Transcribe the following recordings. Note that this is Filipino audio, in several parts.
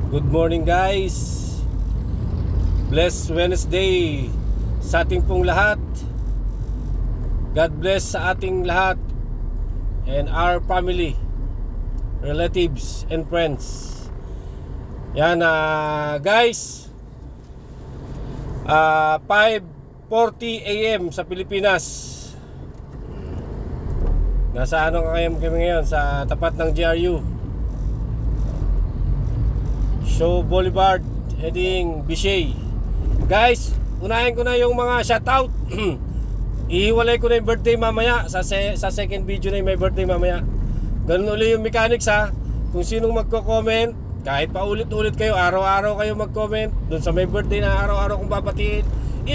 Good morning guys. Blessed Wednesday sa ating pong lahat. God bless sa ating lahat and our family, relatives and friends. Yan guys, 5:40 AM sa Pilipinas. Nasa ano kami ngayon? Sa tapat ng GRU Shaw Boulevard, heading Bishay. Guys, unahin ko na yung mga shoutout. Ihiwalay ko na yung birthday mamaya. Sa second video na yung may birthday mamaya. Ganun ulit yung mechanics ha. Kung sinong magko-comment, kahit pa ulit-ulit kayo, araw-araw kayo mag-comment dun sa may birthday na araw-araw kong babatiin,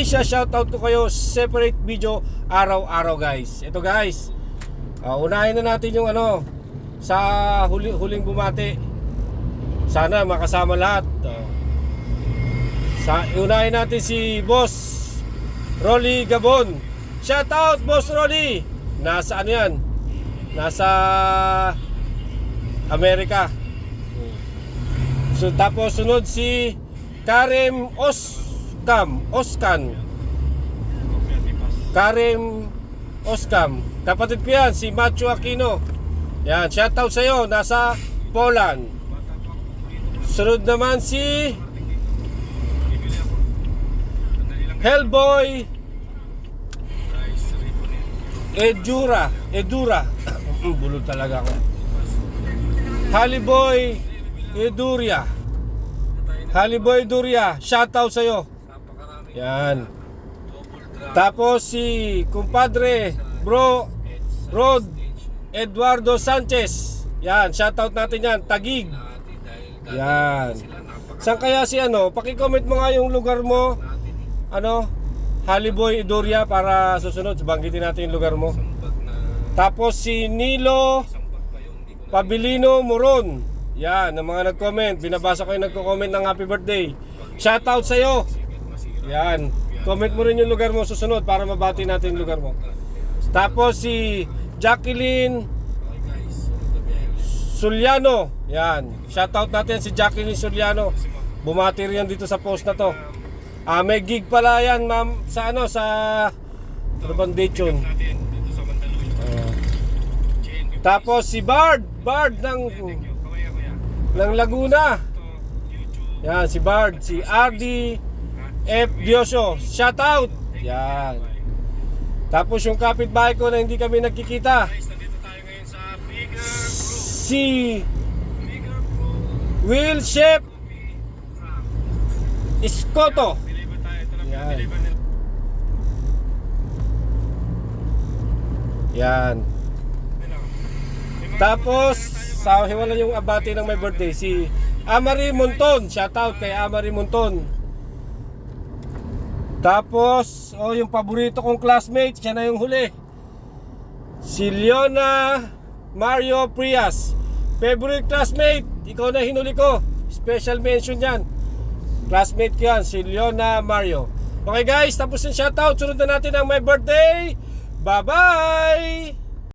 shoutout ko kayo, separate video araw-araw guys. Ito guys, unahin na natin yung sa huling bumati. Sana makasama lahat. Unahin natin si Boss Rolly Gabon. Shout out Boss Rolly. Nasa yan? Nasa Amerika. So tapos sunod si Karim Oskan. Karim Oskam. Kapatid ko yan, si Macho Aquino. Yan, shout out sa'yo. Nasa Poland. Sunod naman si Hellboy Edura. Bulol talaga ako. Haliboy Eduria. Shoutout sa'yo. Yan. Tapos si kumpadre Bro Rod Eduardo Sanchez. Yan, shoutout natin yan. Tagig. Yan. Saan kaya si paki-comment mo nga yung lugar mo. Haliboy Eduria, para susunod banggitin natin yung lugar mo. Tapos si Nilo Pabilino Moron. Yan, ang mga nag-comment. Binabasa ko yung nagko-comment ng happy birthday. Shoutout sa'yo. Yan. Comment mo rin yung lugar mo susunod para mabati natin yung lugar mo. Tapos si Jacqueline Suliano. Yan. Shoutout natin si Jacqueline Suliano. Bumati rin dito sa post na to. May gig pala yan, ma'am, sa bang date yun? Tapos si Bard ng Laguna. Yan, si Bard, si RD F. Diosio. Shoutout. Yan. Tapos yung kapitbahay ko na hindi kami nagkikita, si Will Chef Iskoto. Yan. Tapos sa hiwala yung abati ng my birthday, si Amari Monton. Shoutout kay Amari Monton. Tapos yung paborito kong classmate, siya na yung huli, si Leona Mario Prias. Favorite classmate, ikaw na hinuli ko. Special mention yan. Classmate ko yan, si Leona Mario. Okay guys, tapos yung shoutout. Sunod na natin ang my birthday. Bye bye.